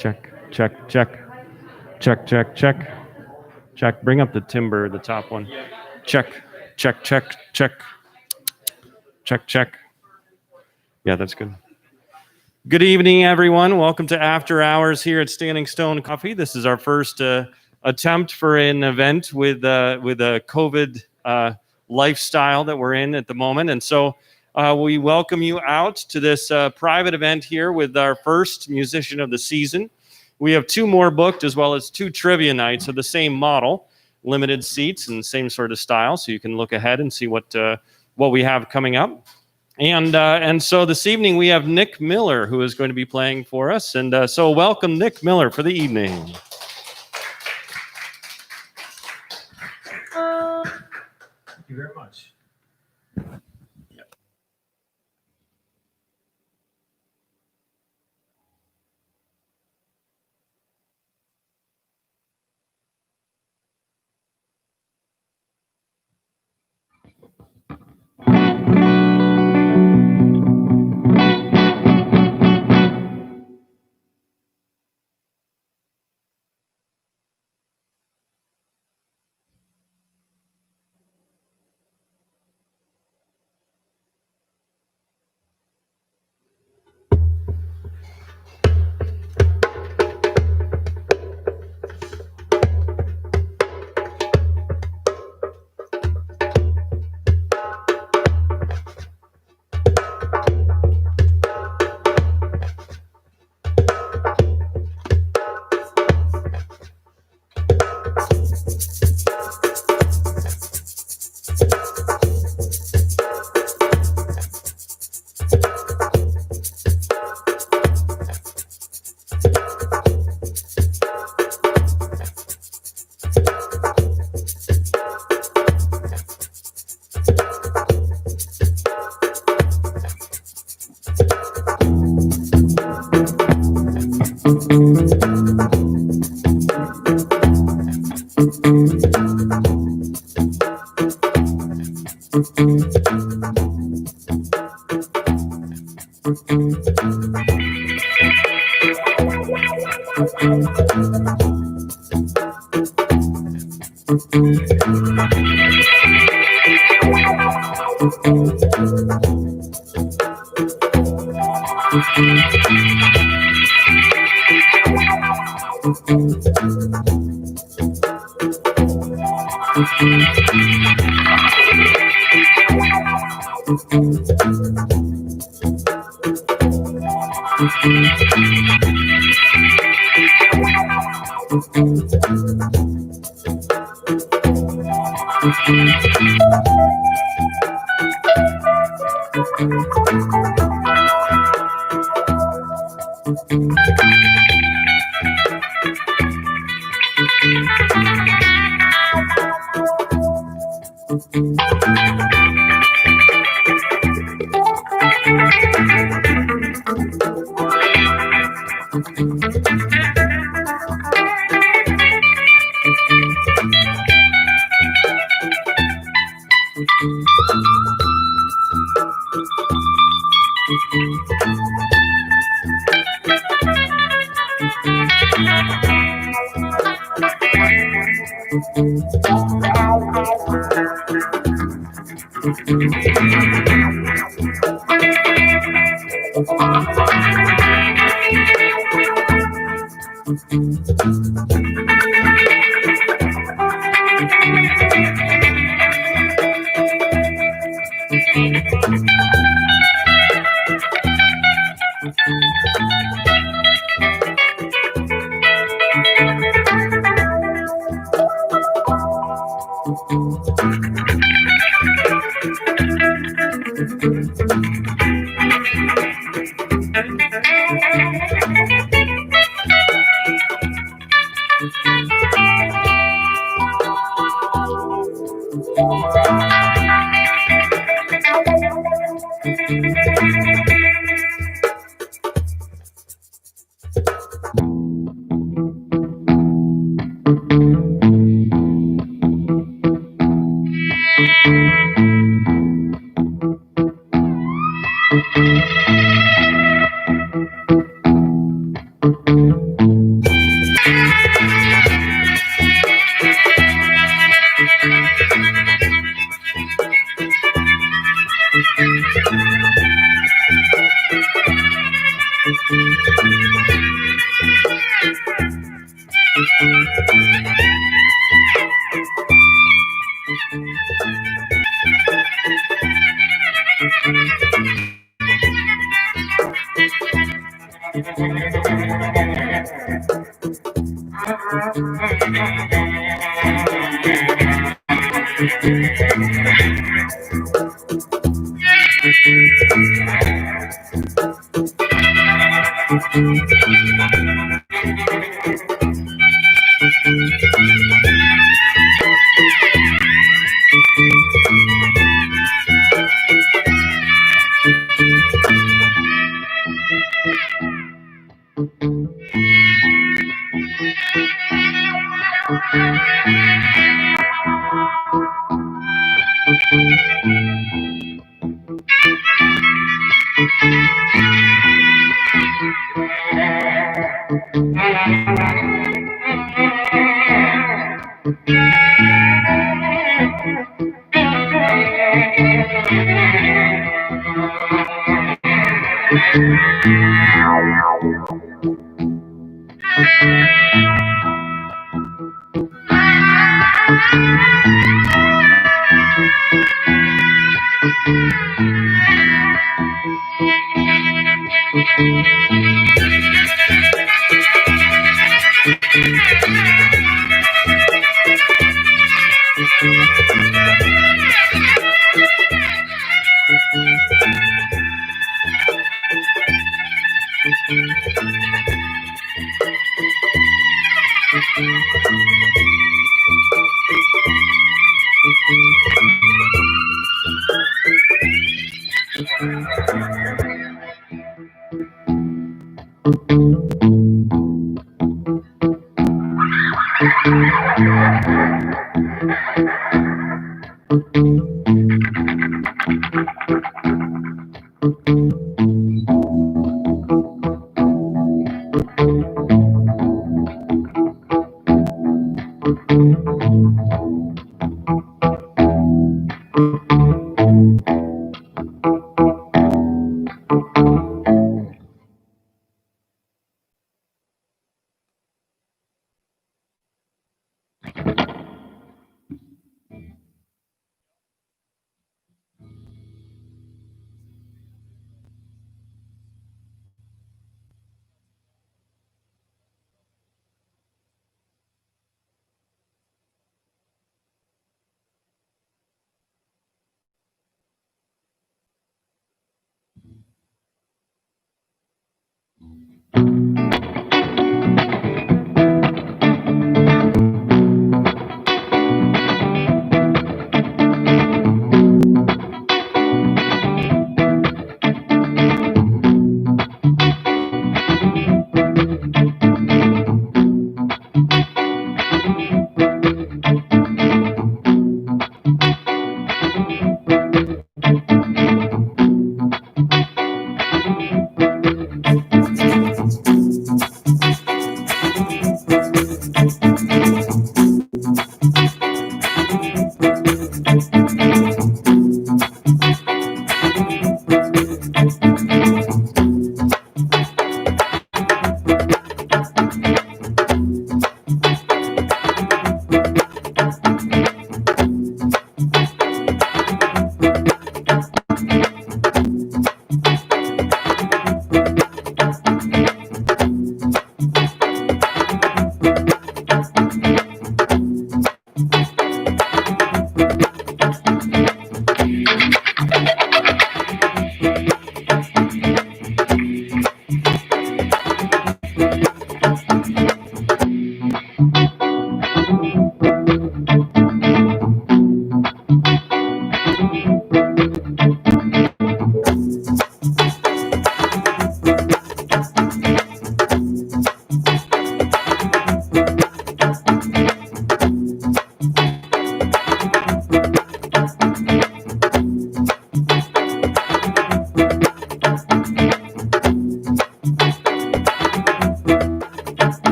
Check, check, check, check, check, check, check. Bring up the timber, the top one. Check, check, check, check, check, check. Yeah, that's good. Good evening, everyone. Welcome to After Hours here at Standing Stone Coffee. This is our first attempt for an event with a COVID lifestyle that we're in at the moment, and so we welcome you out to this private event here with our first musician of the season. We have two more booked, as well as two trivia nights of the same model, limited seats and same sort of style, so you can look ahead and see what we have coming up. And so this evening we have Nick Miller, who is going to be playing for us. And so welcome Nick Miller for the evening. Thank you very much.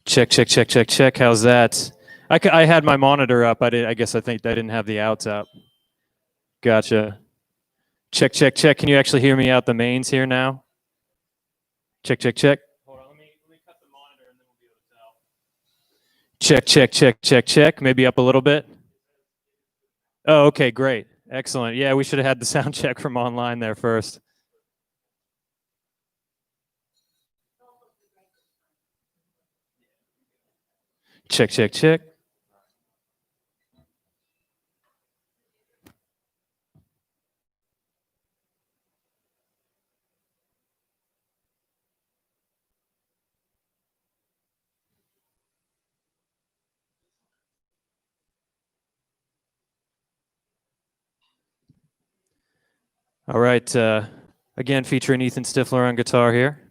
Check, check, check, check, check. How's that? I had my monitor up. I guess I think I didn't have the outs up. Gotcha. Check, check, check. Can you actually hear me out the mains here now? Check, check, check. Hold on. Let me cut the monitor and then we'll be able to tell. Check, check, check, check, check. Maybe up a little bit. Oh, okay, great. Excellent. Yeah, we should have had the sound check from online there first. Check, check, check. All right. Again, featuring Ethan Stifler on guitar here.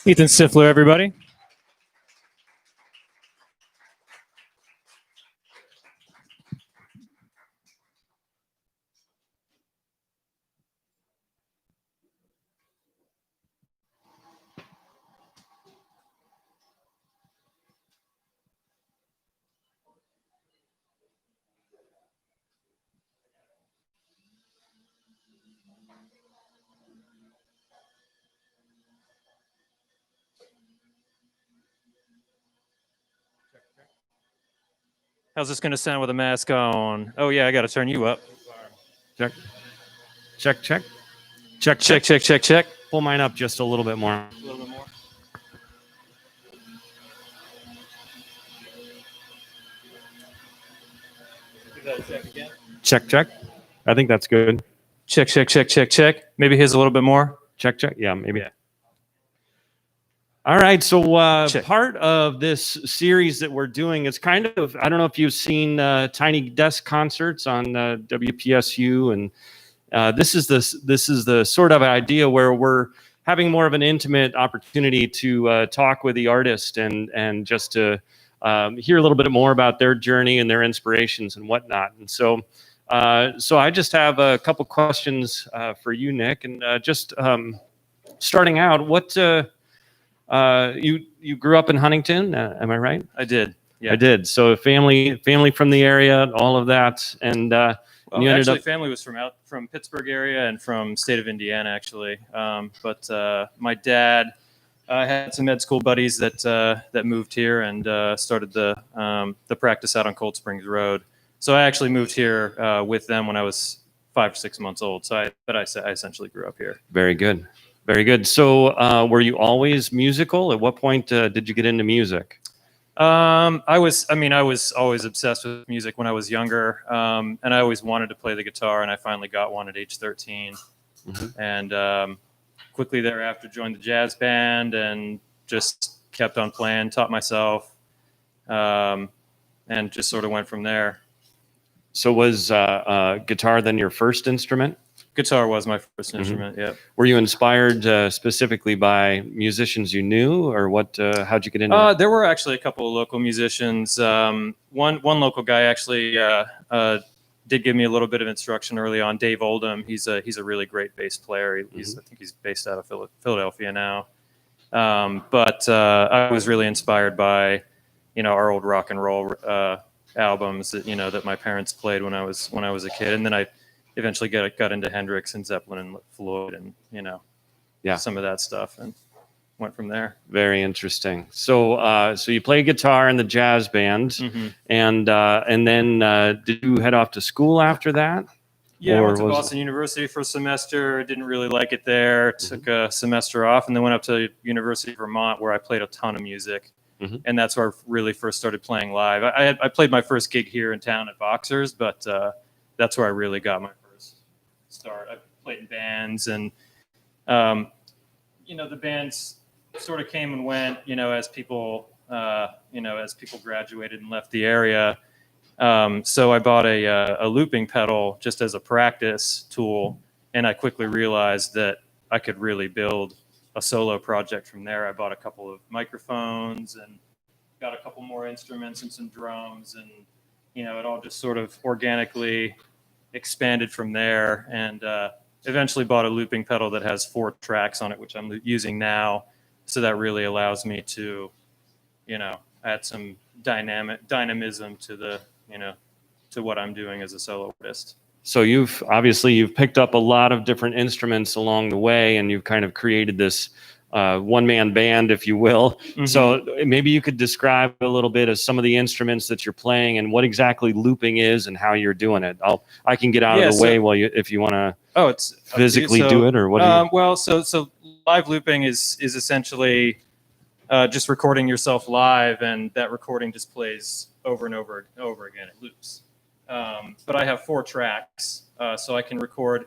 Ethan Sifler, everybody. How's this going to sound with a mask on? Oh, yeah, I got to turn you up. Check. Check, check. Check, Check, check, check, check. Pull mine up just a little bit more. A little bit more. Give that a check again. Check, check. I think that's good. Check, check, check, check, check. Maybe here's a little bit more. Check, check. Yeah, maybe. Yeah. All right. So Check. part of this series that we're doing is kind of, I don't know if you've seen Tiny Desk concerts on WPSU, and this is the sort of idea where we're having more of an intimate opportunity to talk with the artist and just to hear a little bit more about their journey and their inspirations and whatnot. And so I just have a couple questions for you, Nick, and just starting out, what you grew up in Huntington, am I right? I did. Yeah. I did. So family from the area, all of that, and Well, you ended actually, up. family was from Pittsburgh area and from state of Indiana, actually. But my dad had some med school buddies that moved here and started the practice out on Cold Springs Road. So I actually moved here with them when I was 5 or 6 months old. So I essentially grew up here. Very good, very good. So were you always musical? At what point did you get into music? I was always obsessed with music when I was younger, and I always wanted to play the guitar, and I finally got one at age 13. Mhm. And quickly thereafter joined the jazz band and just kept on playing, taught myself, and just sort of went from there. So was guitar then your first instrument? Guitar was my first instrument. Yeah. Were you inspired specifically by musicians you knew, or what? How'd you get into it? There were actually a couple of local musicians. One local guy actually did give me a little bit of instruction early on. Dave Oldham. He's a really great bass player. I think he's based out of Philadelphia now. But I was really inspired by, our old rock and roll albums that my parents played when I was a kid, and then I eventually got into Hendrix and Zeppelin and Floyd and some of that stuff, and went from there. Very interesting. So so you play guitar in the jazz band, and then did you head off to school after that? Yeah, I Or went to was- Boston University for a semester. Didn't really like it there. Took a semester off, and then went up to University of Vermont, where I played a ton of music. And that's where I really first started playing live. I played my first gig here in town at Boxers, but that's where I really got my first start. I played in bands, and the bands sort of came and went, as people graduated and left the area. So I bought a looping pedal just as a practice tool, and I quickly realized that I could really build a solo project from there. I bought a couple of microphones and got a couple more instruments and some drums, and it all just sort of organically expanded from there, and eventually bought a looping pedal that has 4 tracks on it, which I'm using now. So that really allows me to add some dynamism to the to what I'm doing as a solo artist. So you've picked up a lot of different instruments along the way, and you've kind of created this one-man band, if you will. So maybe you could describe a little bit of some of the instruments that you're playing and what exactly looping is and how you're doing it. I can get out of the way while if you want to. Oh, it's physically do it, or what? Well, so live looping is essentially just recording yourself live, and that recording just plays over and over and over again. It loops. But I have 4 tracks, so I can record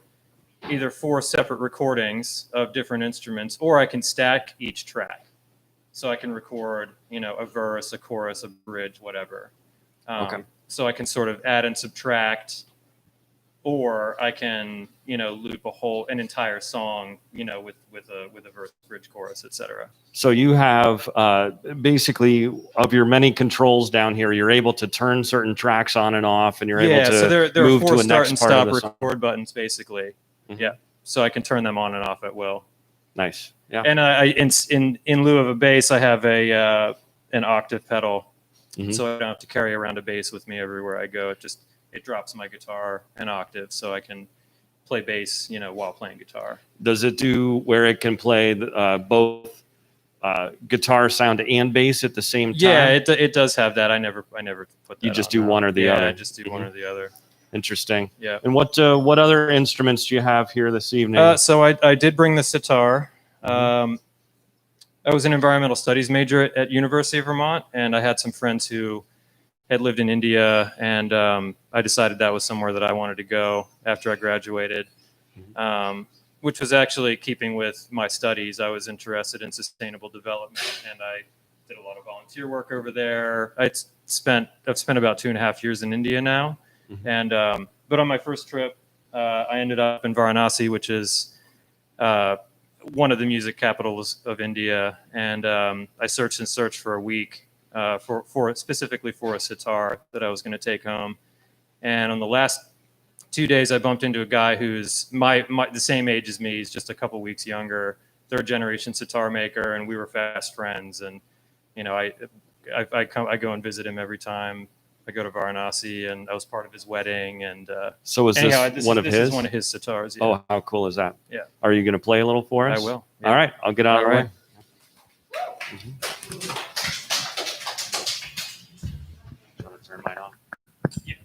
either 4 separate recordings of different instruments, or I can stack each track. So I can record, a verse, a chorus, a bridge, whatever. Okay. So I can sort of add and subtract or I can, loop an entire song, with a verse, bridge, chorus, etc. So you have basically of your many controls down here, you're able to turn certain tracks on and off, and you're able to So there are move 4 to a start next and part of stop the song. record buttons, basically. Mhm. Yeah, so I can turn them on and off at will. Nice. Yeah. And in lieu of a bass, I have an octave pedal, Mhm. so I don't have to carry around a bass with me everywhere I go. It drops my guitar an octave, so I can play bass, while playing guitar. Does it do where it can play both guitar sound and bass at the same time? Yeah, it does have that. I never put that. You just on, do though. one or the yeah, other. I just do one or the other. Interesting. Yeah. And what other instruments do you have here this evening? So I did bring the sitar. I was an environmental studies major at University of Vermont, and I had some friends who had lived in India, and I decided that was somewhere that I wanted to go after I graduated, which was actually keeping with my studies. I was interested in sustainable development, and I did a lot of volunteer work over there. I've spent about 2.5 years in India now, and but on my first trip, I ended up in Varanasi, which is one of the music capitals of India, and I searched and searched for a week specifically for a sitar that I was going to take home. And on the last 2 days, I bumped into a guy who's the same age as me. He's just a couple weeks younger, 3rd generation sitar maker, and we were fast friends. And I go and visit him every time I go to Varanasi, and I was part of his wedding. And So is anyhow, this one of this his? is one of his sitars. Yeah. Oh, how cool is that? Yeah. Are you going to play a little for us? I will. Yeah. All right. I'll get out of the way. I'm going to turn mine off. Yeah.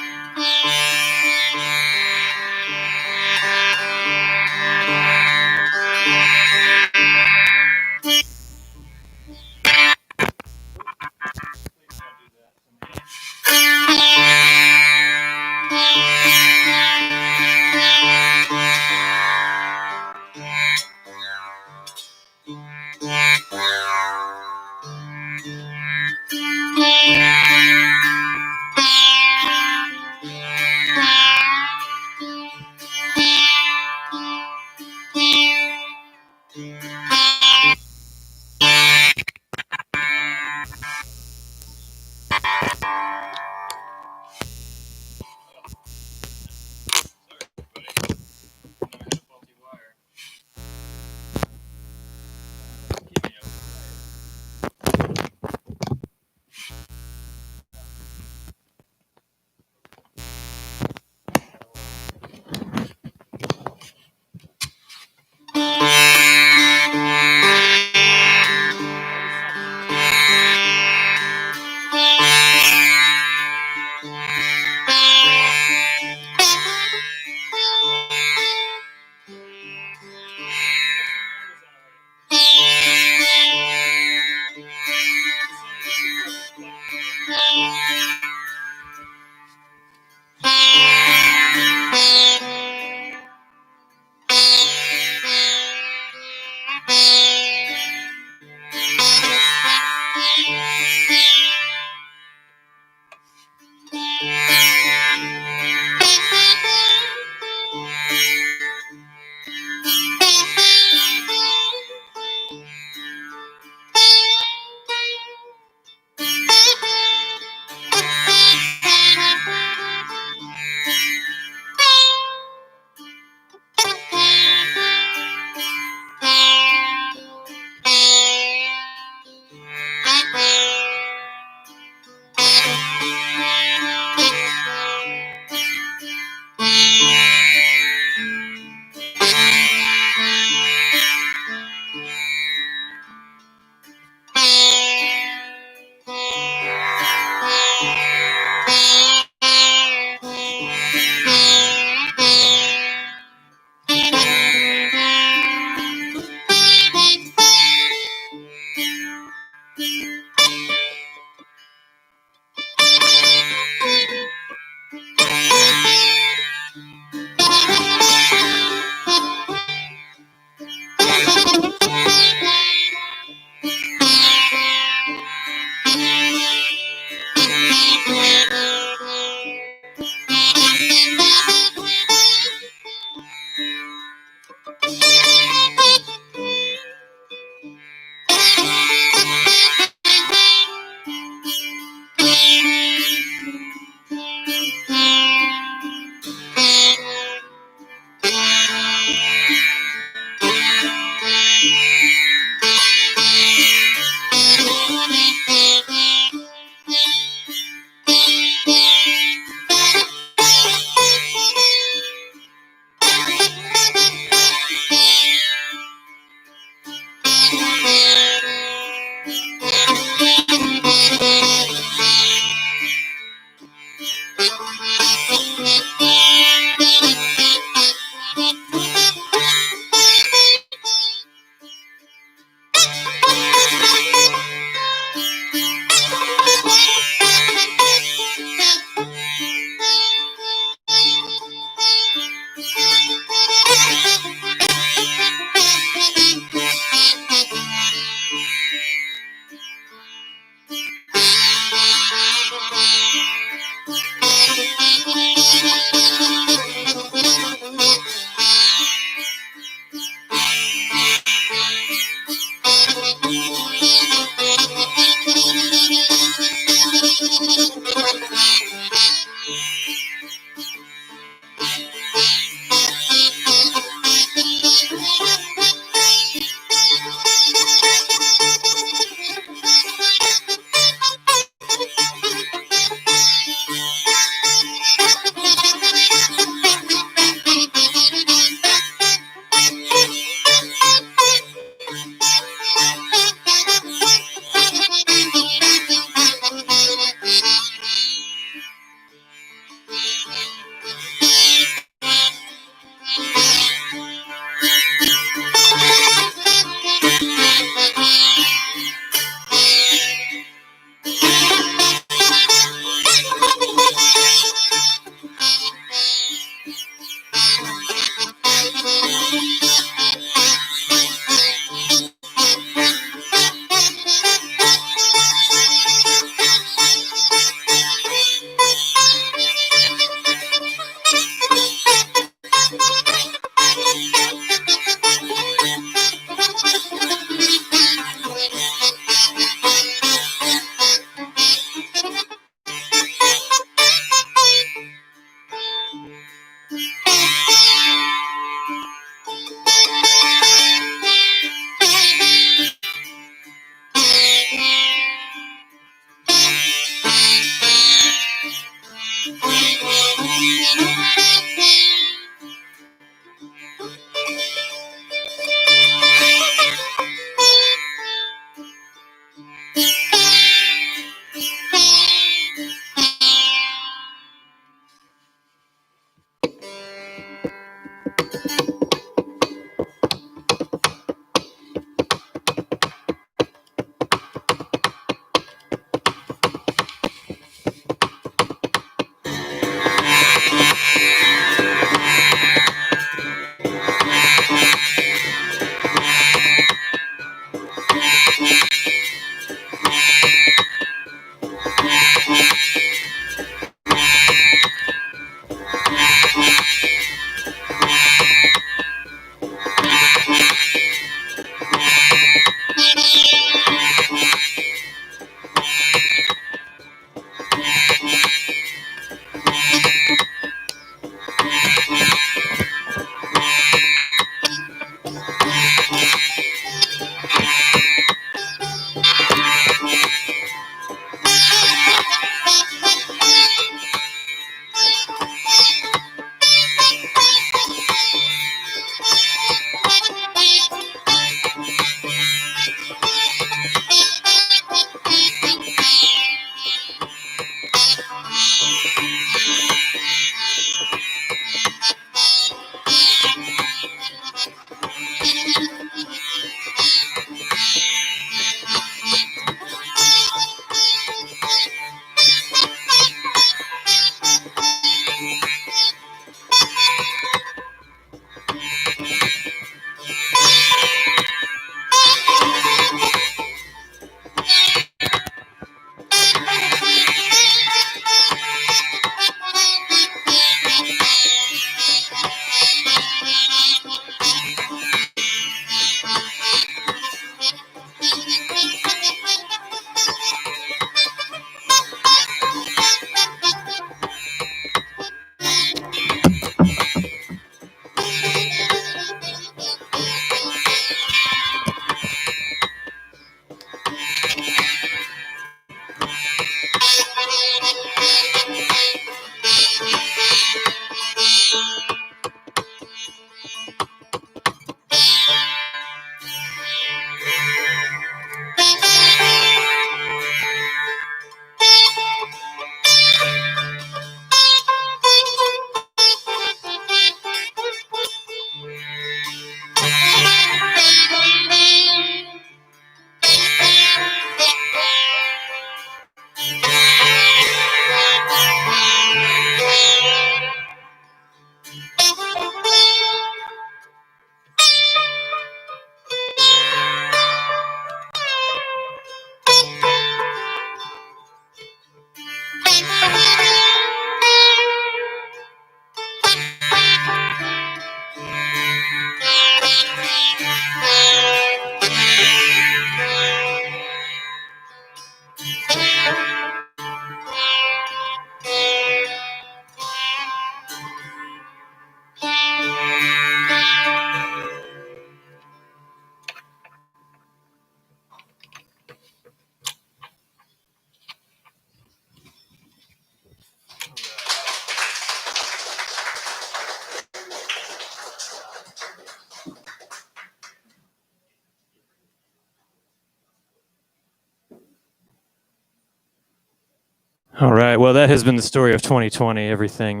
All right. Well, that has been the story of 2020. Everything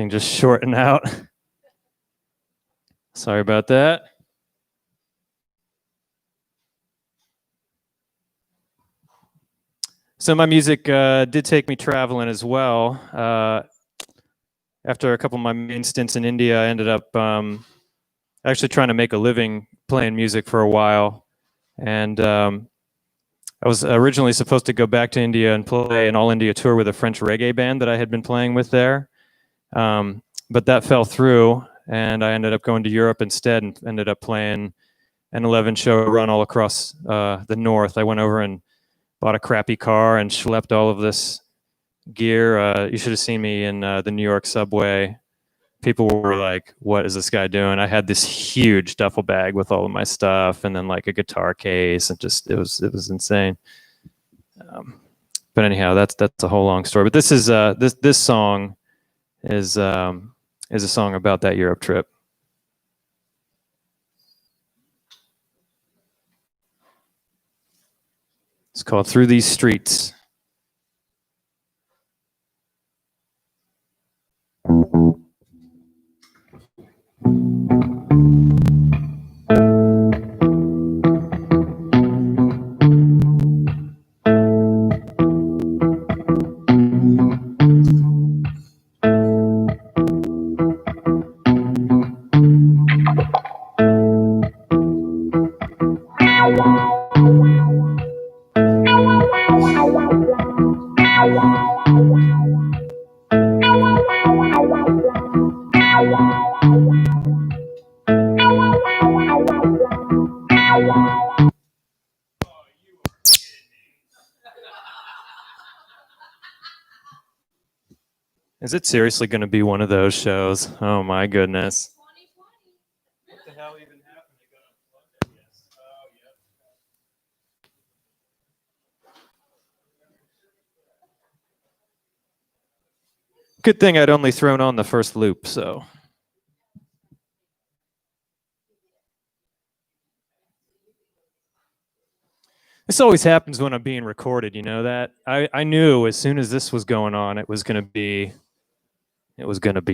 just shorting out. Sorry about that. So my music did take me traveling as well. After a couple of my main stints in India, I ended up actually trying to make a living playing music for a while. And I was originally supposed to go back to India and play an all-India tour with a French reggae band that I had been playing with there. But that fell through, and I ended up going to Europe instead and ended up playing an 11-show run all across the north. I went over and bought a crappy car and schlepped all of this gear. You should have seen me in the New York subway. People were like, what is this guy doing? I had this huge duffel bag with all of my stuff and then like a guitar case, and just it was insane. But anyhow, that's a whole long story. But this is this song is a song about that Europe trip. It's called Through These Streets. Is it seriously going to be one of those shows? Oh my goodness. What the hell even happened? You got unplugged, I guess. Oh, yeah. Good thing I'd only thrown on the first loop, so. This always happens when I'm being recorded, you know that? I knew as soon as this was going on, it was going to be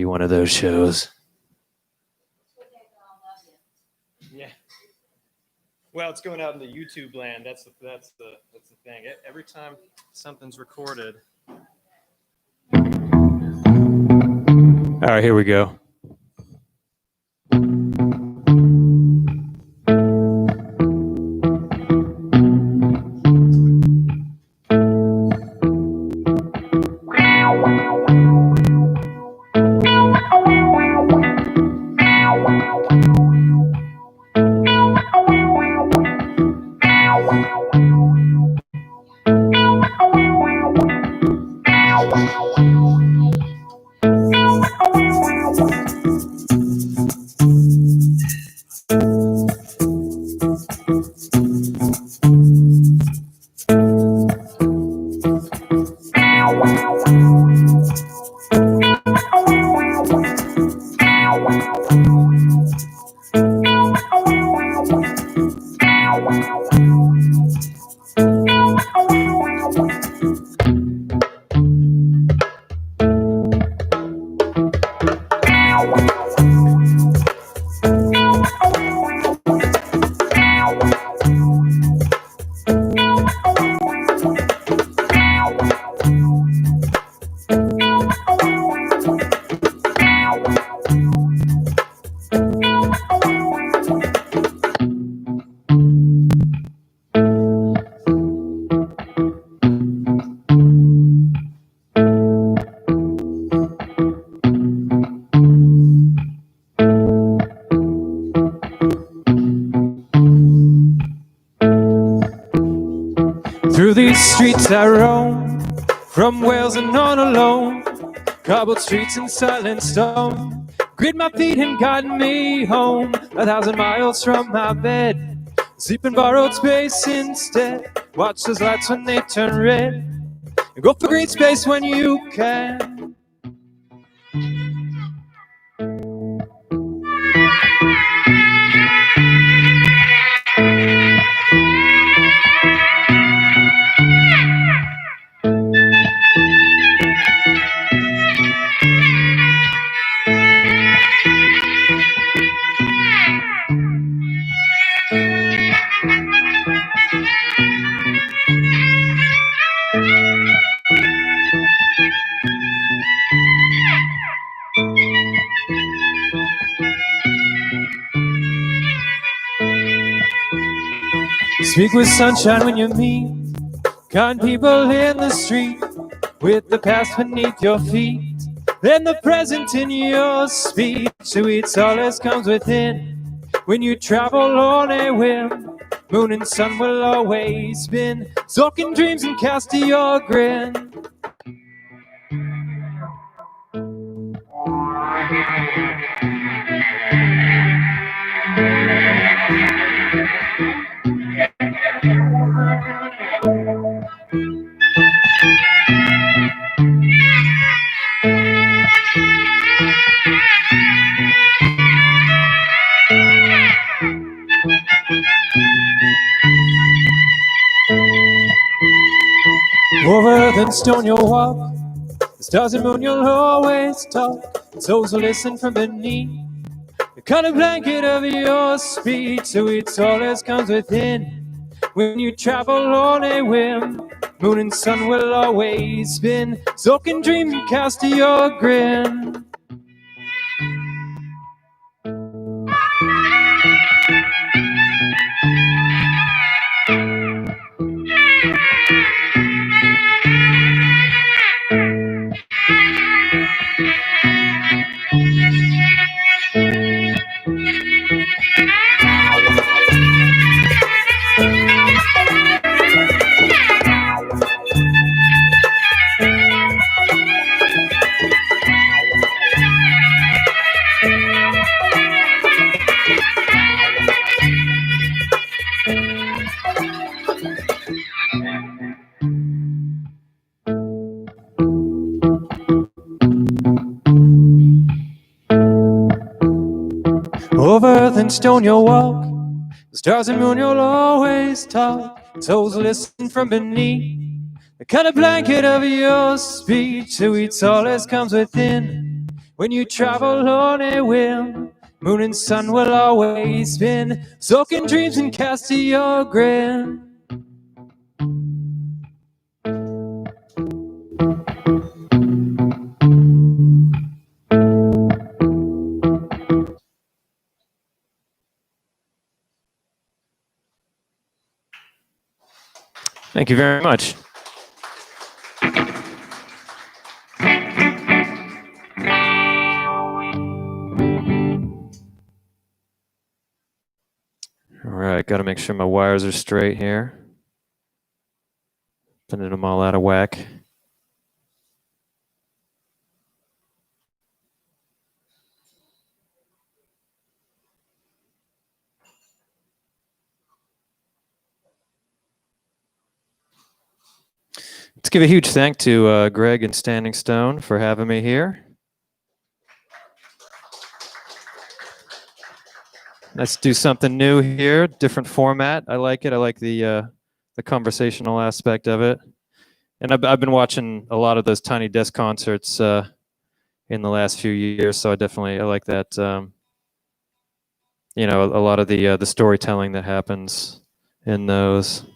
one of those shows. Yeah. Well, it's going out into YouTube land. That's the thing. Every time something's recorded. All right, here we go. Through these streets I roam, from Wales and on alone, cobbled streets and silent stone, grit my feet and guide me home, 1,000 miles from my bed, sleep in borrowed space instead, watch those lights when they turn red, and go for green space when you can. Speak with sunshine when you meet kind people in the street, with the past beneath your feet, then the present in your speech. Sweet solace comes within when you travel on a whim. Moon and sun will always spin, soaking dreams and cast your grin. Over earth and stone you'll walk, the stars and moon you'll always talk, and souls will listen from beneath the color blanket of your speech. Sweet solace comes within when you travel on a whim. Moon and sun will always spin, soaking dreams and cast your grin. stone you'll walk. The stars and moon you'll always talk. Souls listen from beneath the color blanket of your speech. Sweet solace comes within when you travel on a whim. Moon and sun will always spin, soaking dreams and cast to your grin. Thank you very much. All right, got to make sure my wires are straight here. Putting them all out of whack. Let's give a huge thank to Greg and Standing Stone for having me here. Let's do something new here, different format. I like it. I like the conversational aspect of it. And I've been watching a lot of those Tiny Desk concerts in the last few years, so I like that. You know, a lot of the storytelling that happens in those.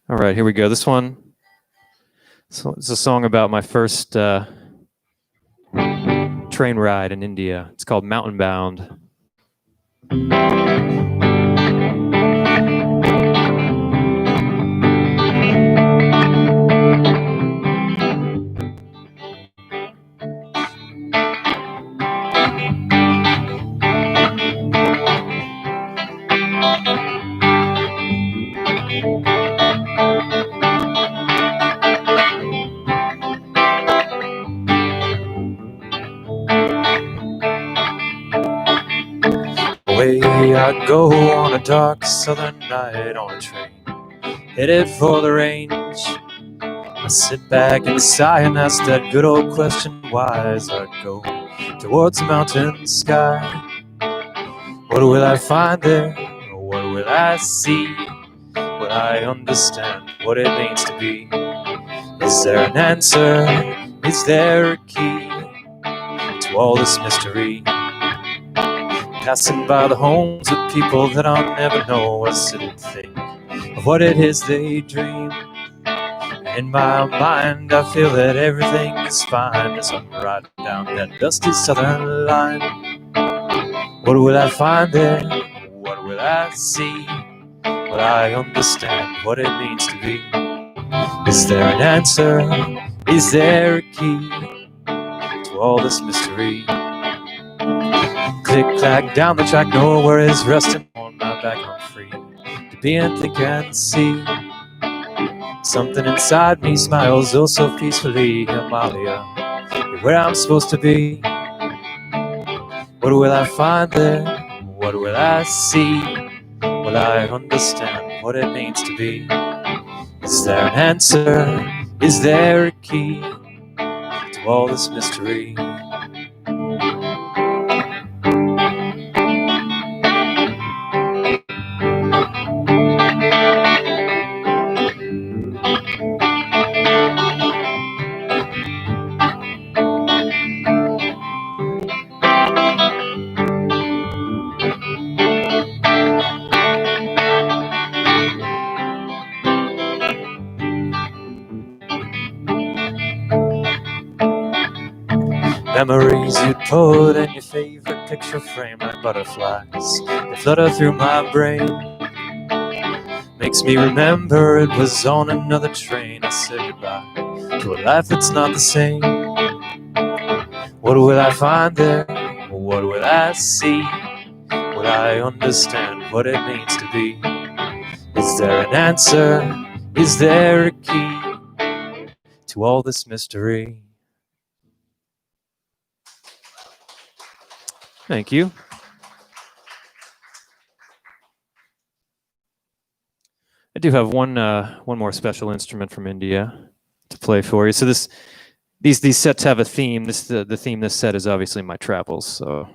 All right, here we go. This one, so it's a song about my first train ride in India. It's called Mountain Bound. Away I go on a dark southern night on a train, headed for the range. I sit back and sigh and ask that good old question, why, as I go towards the mountain sky. What will I find there? What will I see? Will I understand what it means to be? Is there an answer? Is there a key to all this mystery? Passing by the homes of people that I'll never know, I sit and think of what it is they dream. In my mind, I feel that everything is fine as I'm riding down that dusty southern line. What will I find there? What will I see? Will I understand what it means to be? Is there an answer? Is there a key to all this mystery? Click clack down the track, nowhere is resting on my back. I'm free to be and think and see. Something inside me smiles oh so peacefully. Himalaya, you're where I'm supposed to be. What will I find there? What will I see? Will I understand what it means to be? Is there an answer? Is there a key to all this mystery? Memories you'd put in your favorite picture frame like butterflies. They flutter through my brain. Makes me remember it was on another train. I said goodbye to a life that's not the same. What will I find there? What will I see? Will I understand what it means to be? Is there an answer? Is there a key to all this mystery? Thank you. I do have one more special instrument from India to play for you. So this these sets have a theme. The theme this set is obviously my travels. So.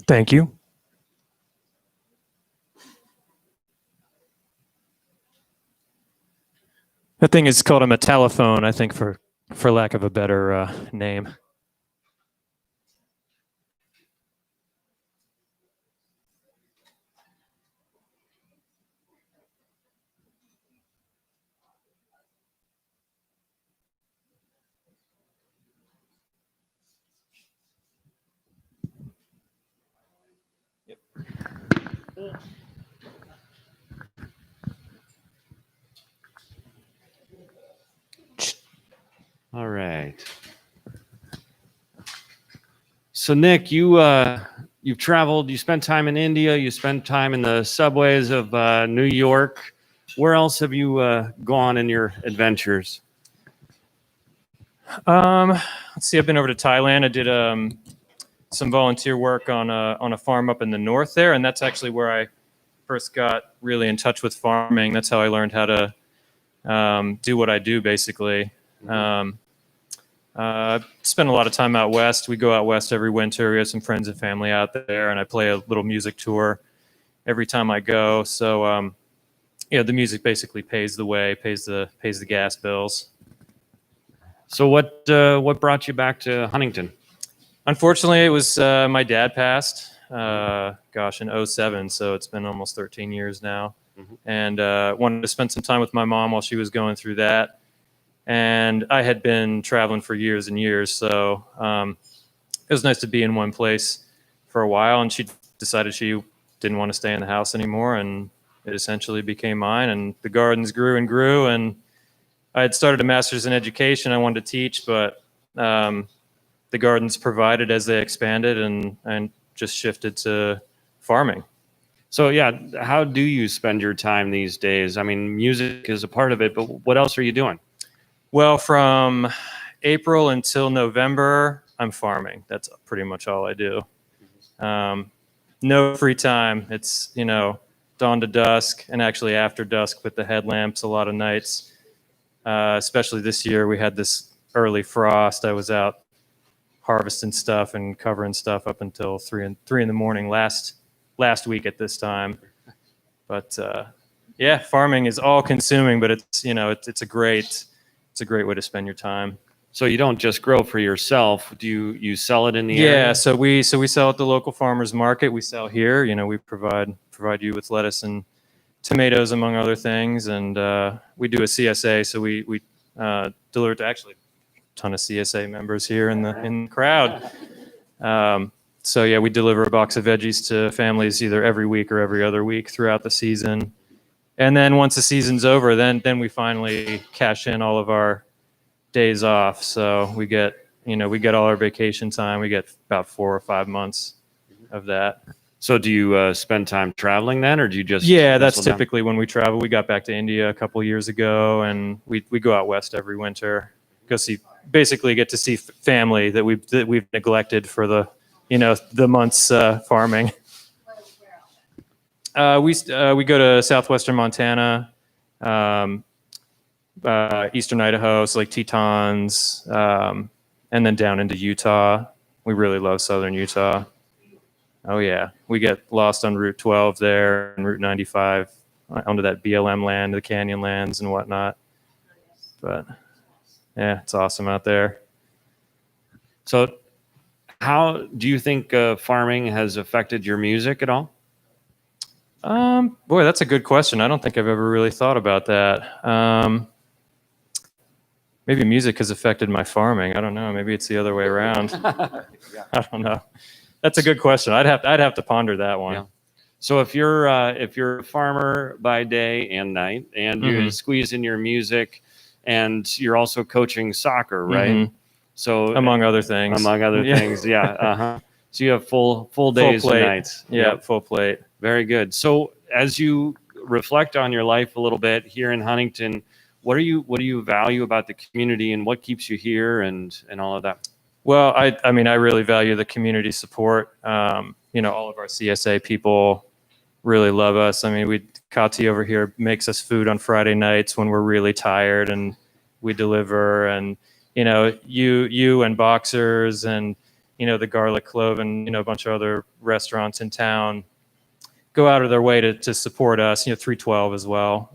Thank you. That thing is called a metallophone, I think, for lack of a better name. All right. So Nick, you've traveled. You spent time in India. You spent time in the subways of New York. Where else have you gone in your adventures? Let's see. I've been over to Thailand. I did some volunteer work on a farm up in the north there, and that's actually where I first got really in touch with farming. That's how I learned how to do what I do, basically. Spend a lot of time out west. We go out west every winter. We have some friends and family out there, and I play a little music tour every time I go. So, yeah, the music basically pays the way, pays the gas bills. So what brought you back to Huntington? Unfortunately, it was my dad passed, in 2007, so it's been almost 13 years now. And wanted to spend some time with my mom while she was going through that. And I had been traveling for years and years, so it was nice to be in one place for a while. And she decided she didn't want to stay in the house anymore, and it essentially became mine. And the gardens grew and grew, and I had started a master's in education. I wanted to teach, but the gardens provided as they expanded, and just shifted to farming. So yeah, how do you spend your time these days? I mean, music is a part of it, but what else are you doing? Well, from April until November, I'm farming. That's pretty much all I do. No free time. It's, dawn to dusk, and actually after dusk with the headlamps a lot of nights. Especially this year, we had this early frost. I was out harvesting stuff and covering stuff up until 3 in the morning last week at this time. But yeah, farming is all consuming, but it's it's a great way to spend your time. So you don't just grow for yourself. Do you sell it in the Yeah, area? so we sell at the local farmers market. We sell here. We provide you with lettuce and tomatoes, among other things, and we do a CSA. So we deliver to actually a ton of CSA members here in the crowd. So yeah, we deliver a box of veggies to families either every week or every other week throughout the season. And then once the season's over, then we finally cash in all of our days off. So we get all our vacation time. We get about 4 or 5 months of that. So do you spend time traveling then, or do you just? Yeah, that's nestle down? typically when we travel. We got back to India a couple years ago, and we go out west every winter. Basically get to see family that we've neglected for the months farming. We go to southwestern Montana, eastern Idaho, so like Tetons, and then down into Utah. We really love southern Utah. Oh yeah, we get lost on Route 12 there and Route 95 onto that BLM land, the canyon lands and whatnot. But yeah, it's awesome out there. So how do you think farming has affected your music at all? Boy, that's a good question. I don't think I've ever really thought about that. Maybe music has affected my farming. I don't know. Maybe it's the other way around. I don't know. That's a good question. I'd have to ponder that one. So if you're a farmer by day and night, and you Mhm. squeeze in your music, and you're also coaching soccer, right? Mhm. So Among other things. among other Yeah. things, yeah. Uh-huh. So you have full days plate. and nights. Yeah, Yep. full plate. Very good. So as you reflect on your life a little bit here in Huntington, what do you value about the community, and what keeps you here, and all of that? Well, I mean, I really value the community support. All of our CSA people really love us. I mean, Kati over here makes us food on Friday nights when we're really tired, and we deliver. And you and Boxers, and the Garlic Clove, and a bunch of other restaurants in town go out of their way to support us. 312 as well.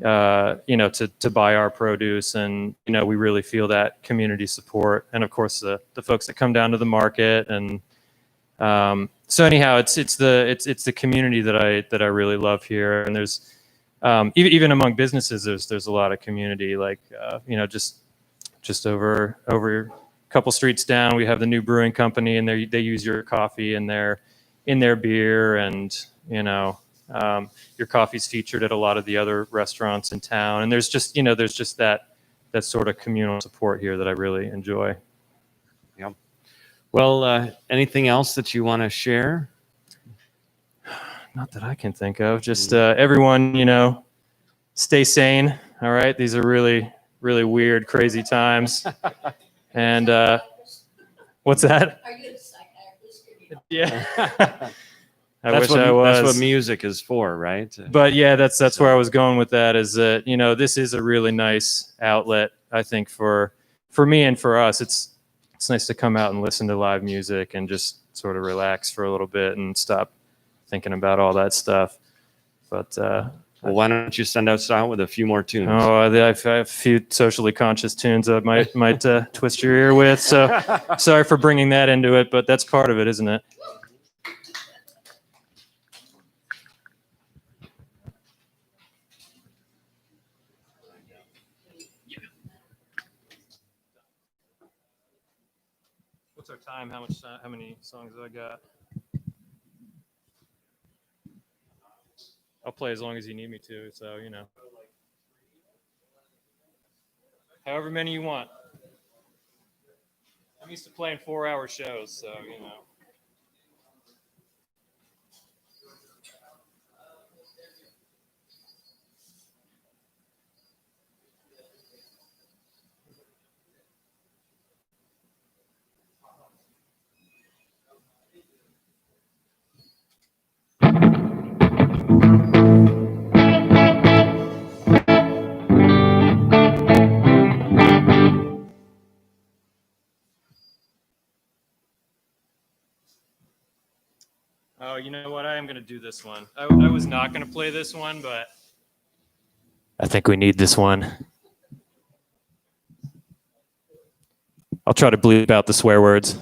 To buy our produce, and we really feel that community support, and of course the folks that come down to the market. And so anyhow, it's the community that I really love here. And there's even among businesses, there's a lot of community. Like just over a couple streets down, we have the New Brewing Company, and they use your coffee in their beer. And your coffee's featured at a lot of the other restaurants in town. And there's just that sort of communal support here that I really enjoy. Yep. Well, anything else that you want to share? Not that I can think of. Just everyone, stay sane. All right. These are really, really weird, crazy times. And what's that? Are you a psychiatrist? Yeah. That's I was. That's what music is for, right? But yeah, that's where I was going with that. Is that this is a really nice outlet, I think, for me and for us. It's nice to come out and listen to live music and just sort of relax for a little bit and stop thinking about all that stuff. But well, why don't you send us out with a few more tunes? oh, I have a few socially conscious tunes that might twist your ear with. So sorry for bringing that into it, but that's part of it, isn't it? What's our time? How many songs have I got? I'll play as long as you need me to. So however many you want. I'm used to playing 4-hour shows, so Oh, you know what? I am going to do this one. I was not going to play this one, but I think we need this one. I'll try to bleep out the swear words.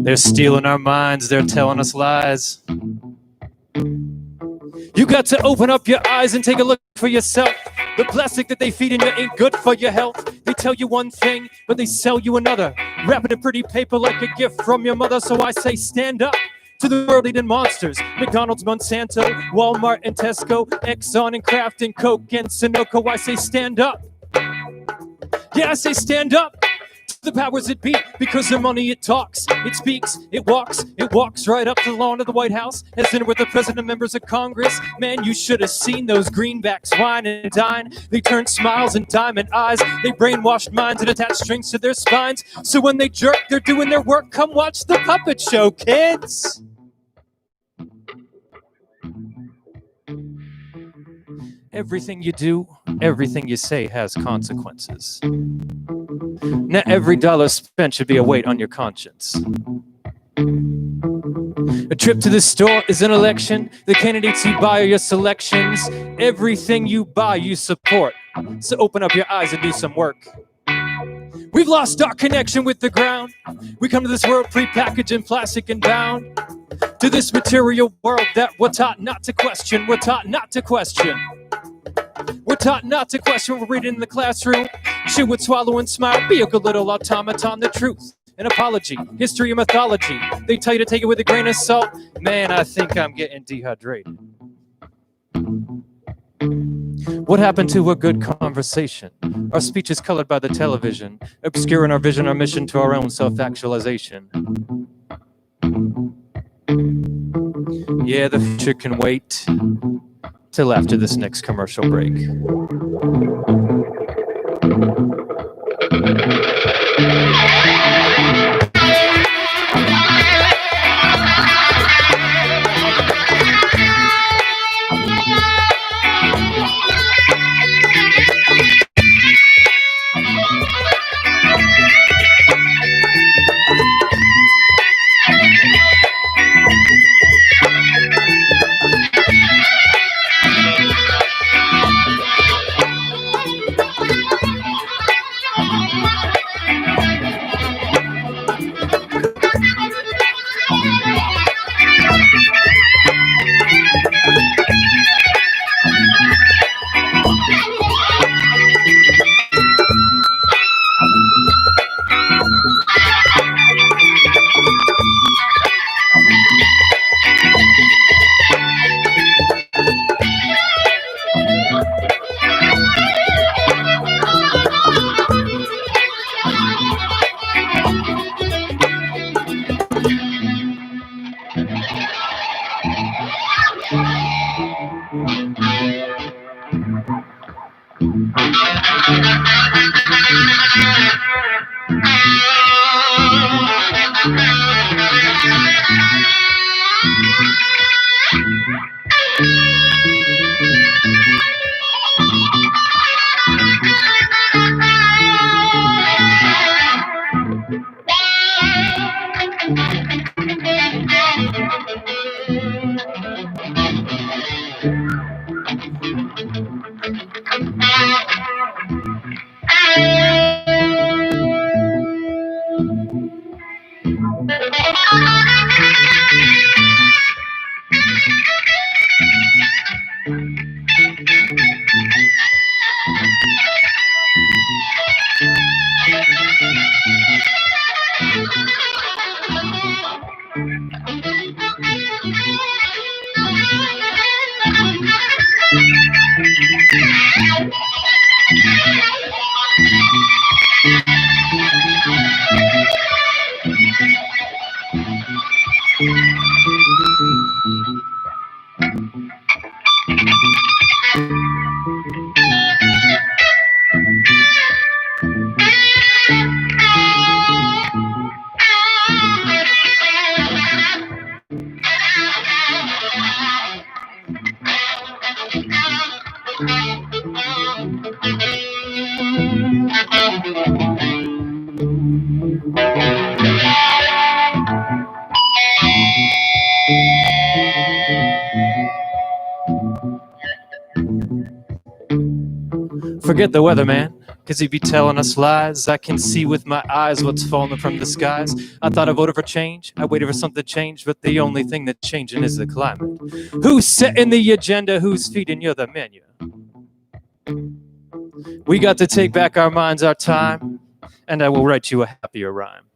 They're stealing our minds, they're telling us lies. You got to open up your eyes and take a look for yourself. The plastic that they feed in you ain't good for your health. They tell you one thing, but they sell you another. Wrap it in pretty paper like a gift from your mother. So I say stand up to the world-eating monsters. McDonald's, Monsanto, Walmart and Tesco, Exxon and Kraft and Coke and Sunoco. I say stand up. Yeah, I say stand up to the powers that be, because their money, it talks, it speaks, it walks right up to the lawn of the White House, has dinner with the president and members of Congress. Man, you should have seen those greenbacks wine and dine. They turn smiles and diamond eyes. They brainwashed minds and attach strings to their spines. So when they jerk, they're doing their work. Come watch the puppet show, kids. Everything you do, everything you say has consequences. Now every dollar spent should be a weight on your conscience. A trip to the store is an election. The candidates you buy are your selections. Everything you buy, you support. So open up your eyes and do some work. We've lost our connection with the ground. We come to this world prepackaged in plastic and bound to this material world that we're taught not to question. We're taught not to question. We're taught not to question. We're reading in the classroom. She would swallow and smile. Be a good little automaton. The truth, an apology, history and mythology. They tell you to take it with a grain of salt. Man, I think I'm getting dehydrated. What happened to a good conversation? Our speech is colored by the television, obscuring our vision, our mission to our own self-actualization. Yeah, the future can wait till after this next commercial break. Forget the weatherman, cause he be telling us lies. I can see with my eyes what's falling from the skies. I thought I voted for change, I waited for something to change, but the only thing that's changing is the climate. Who's setting the agenda? Who's feeding you the menu? We got to take back our minds, our time, and I will write you a happier rhyme.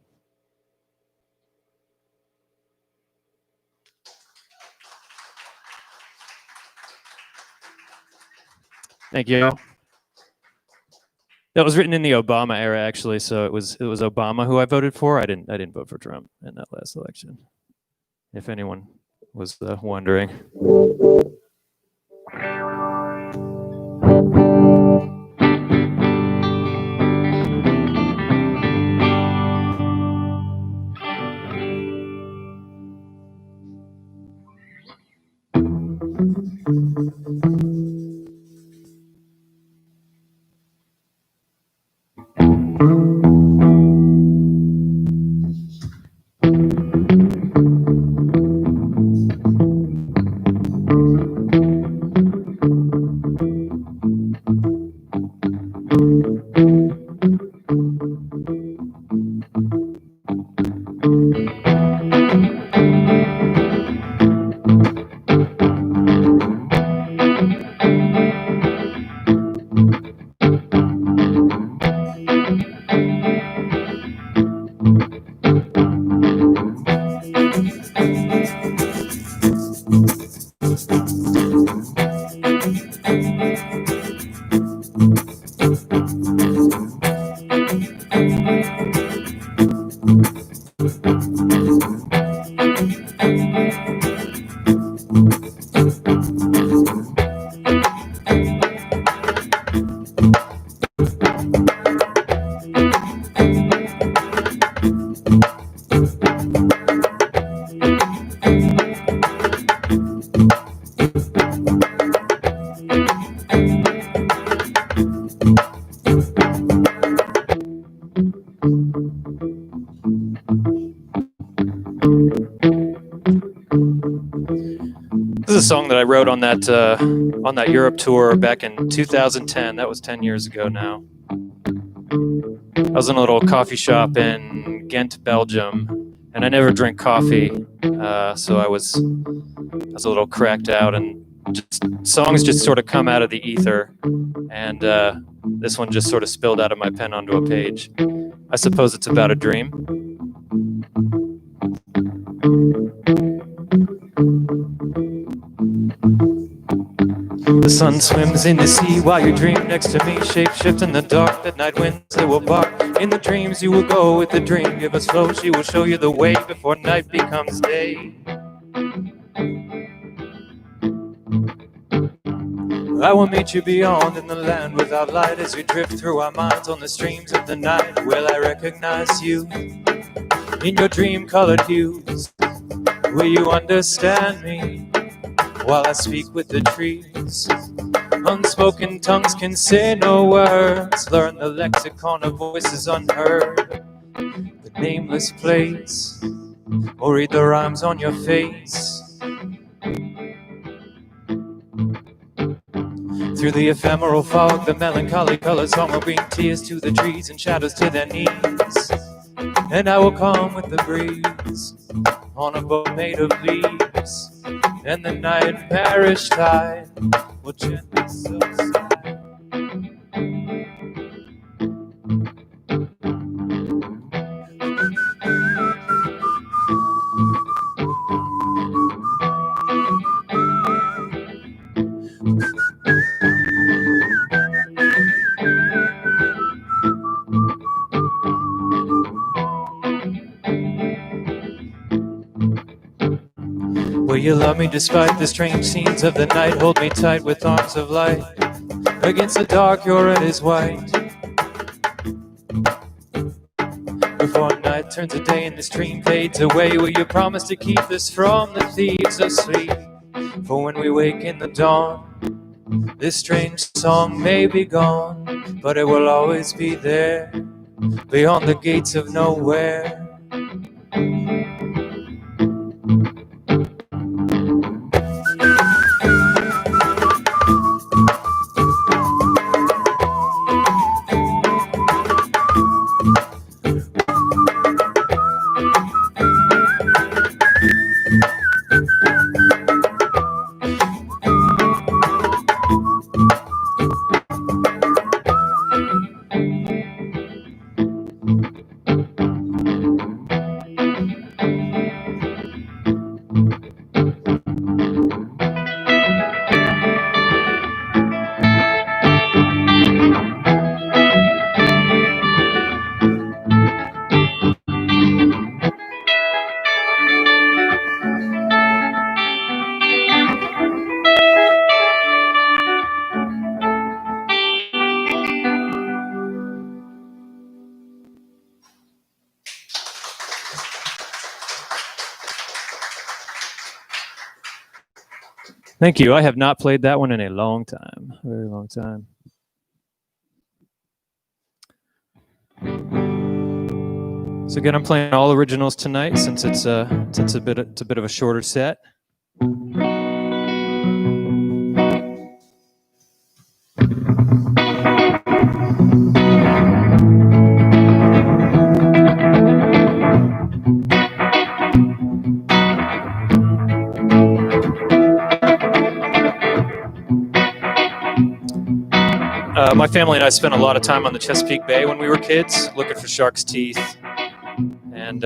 Thank you. That was written in the Obama era, actually. So it was Obama who I voted for. I didn't vote for Trump in that last election. If anyone was wondering. This is a song that I wrote on that Europe tour back in 2010. That was 10 years ago now. I was in a little coffee shop in Ghent, Belgium, and I never drink coffee, so I was a little cracked out, and songs just sort of come out of the ether, and this one just sort of spilled out of my pen onto a page. I suppose it's about a dream. The sun swims in the sea while you dream next to me. Shape shift in the dark, the night winds they will bark. In the dreams you will go with the dream. Give us flow, she will show you the way before night becomes day. I will meet you beyond in the land without light. As we drift through our minds on the streams of the night, will I recognize you in your dream-colored hues? Will you understand me while I speak with the trees? Unspoken tongues can say no words. Learn the lexicon of voices unheard. The nameless place, or read the rhymes on your face. Through the ephemeral fog, the melancholy color song will bring tears to the trees and shadows to their knees. And I will come with the breeze on a boat made of leaves, and the night parish tide will gently subside. Will you love me despite the strange scenes of the night? Hold me tight with arms of light. Against the dark, your red is white. Before night turns to day and this dream fades away, will you promise to keep us from the thieves of sleep? For when we wake in the dawn, this strange song may be gone, but it will always be there, beyond the gates of nowhere. Thank you. I have not played that one in a long time, a very long time. So again, I'm playing all originals tonight since it's a bit of a shorter set. My family and I spent a lot of time on the Chesapeake Bay when we were kids, looking for shark's teeth, and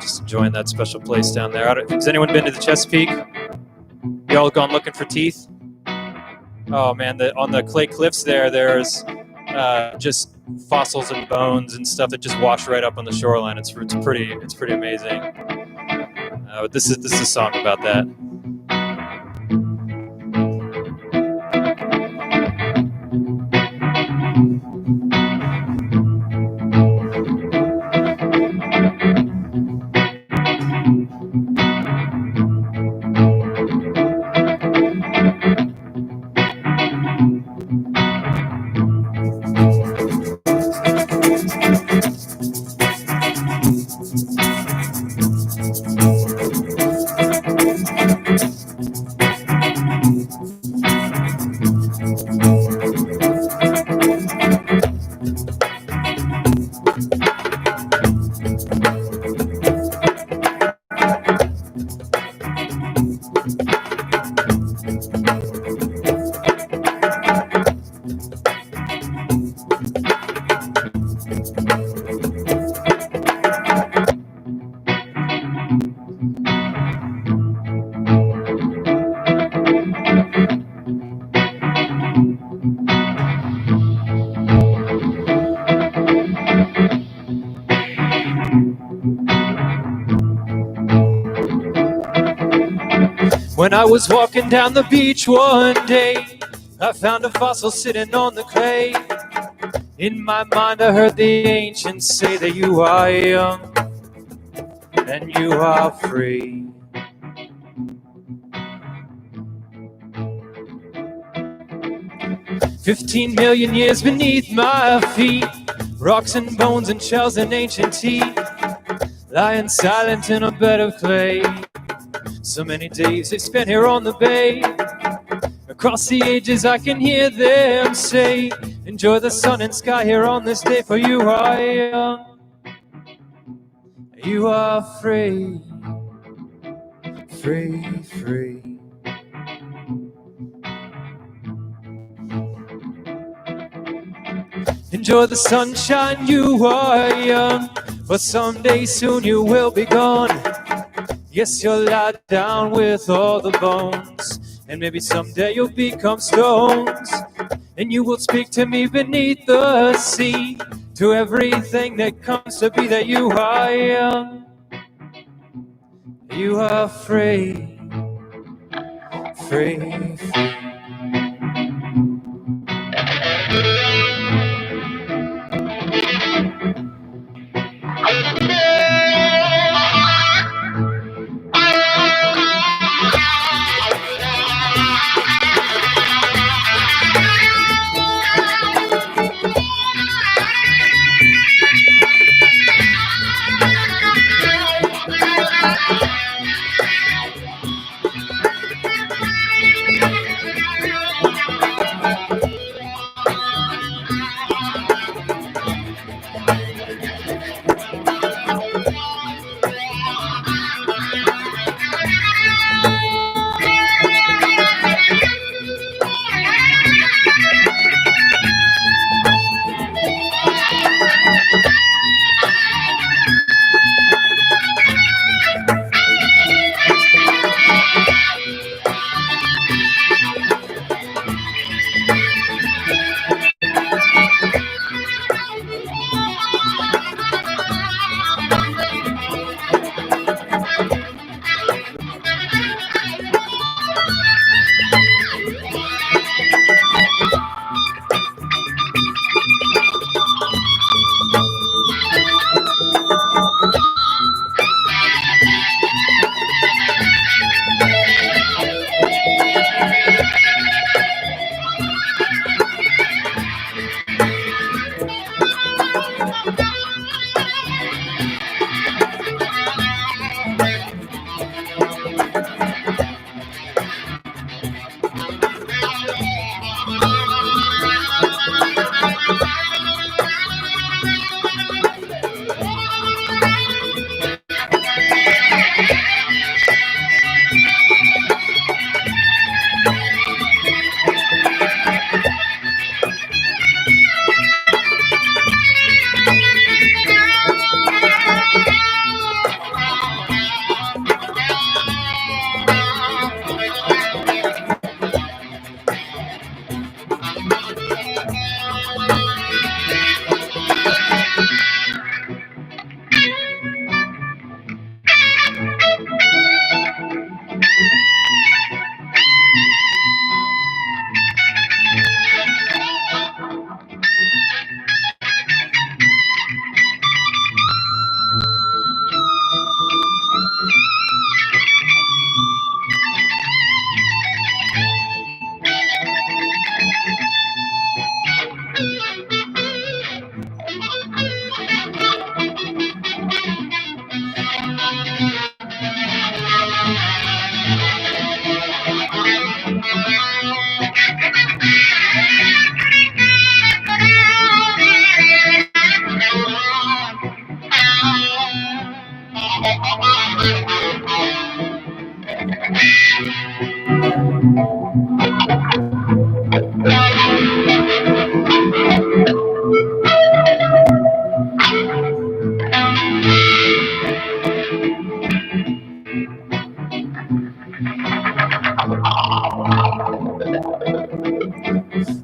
just enjoying that special place down there. Has anyone been to the Chesapeake? Y'all gone looking for teeth? Oh man, on the clay cliffs there's just fossils and bones and stuff that just wash right up on the shoreline. It's pretty amazing. But this is a song about that. When I was walking down the beach one day, I found a fossil sitting on the clay. In my mind I heard the ancients say that you are young and you are free. "15 million years beneath my feet, rocks and bones and shells and ancient teeth, lying silent in a bed of clay. So many days they spent here on the bay. Across the ages I can hear them say, enjoy the sun and sky here on this day, for you are young, you are free, free, free." Enjoy the sunshine, you are young, but someday soon you will be gone. Yes, you'll lie down with all the bones, and maybe someday you'll become stones. And you will speak to me beneath the sea, to everything that comes to be, that you are young, you are free, free, free.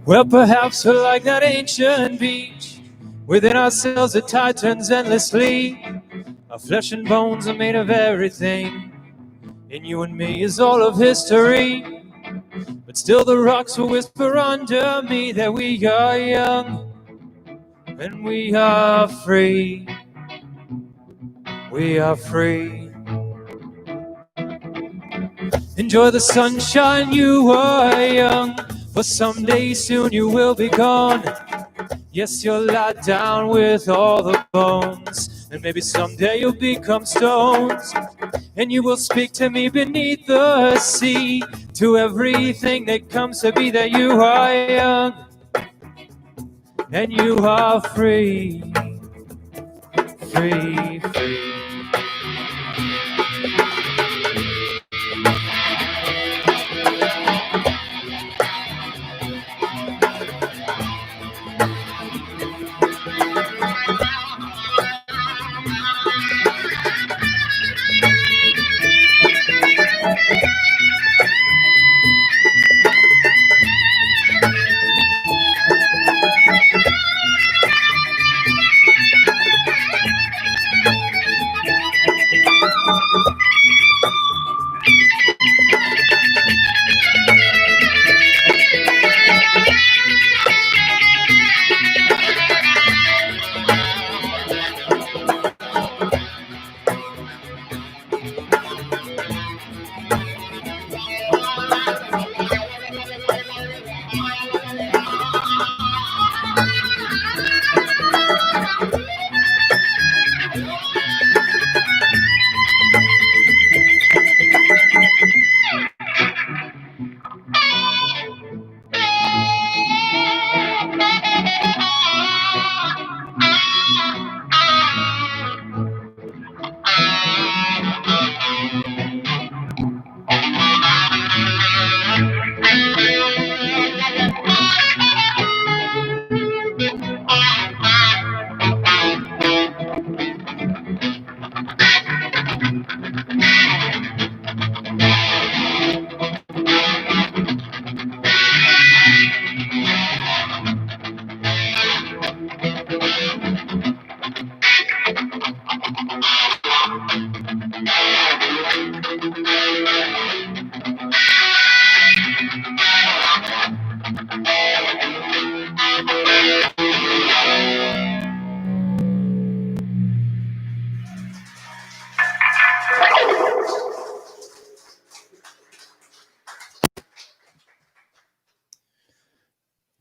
Well, perhaps we're like that ancient beach. Within ourselves, the tide turns endlessly. Our flesh and bones are made of everything. In you and me is all of history. But still the rocks will whisper under me that we are young and we are free. We are free. Enjoy the sunshine, you are young. For someday soon you will be gone. Yes, you'll lie down with all the bones. And maybe someday you'll become stones. And you will speak to me beneath the sea. To everything that comes to be, that you are young and you are free. Free, free.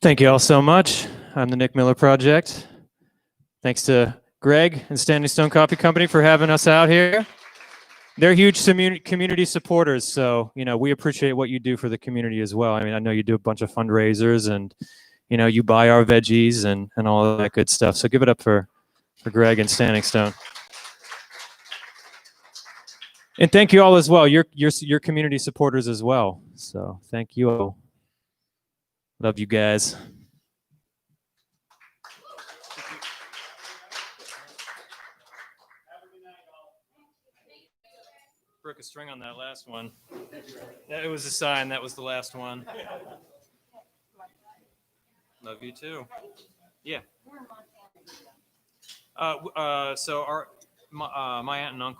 Thank you all so much. I'm the Nick Miller Project. Thanks to Greg and Standing Stone Coffee Company for having us out here. They're huge community supporters, so we appreciate what you do for the community as well. I mean, I know you do a bunch of fundraisers, and you buy our veggies and all of that good stuff. So give it up for Greg and Standing Stone. And thank you all as well. You're community supporters as well. So thank you all. Love you guys. Broke a string on that last one. It was a sign. That was the last one. Love you too. Yeah. So my aunt and uncle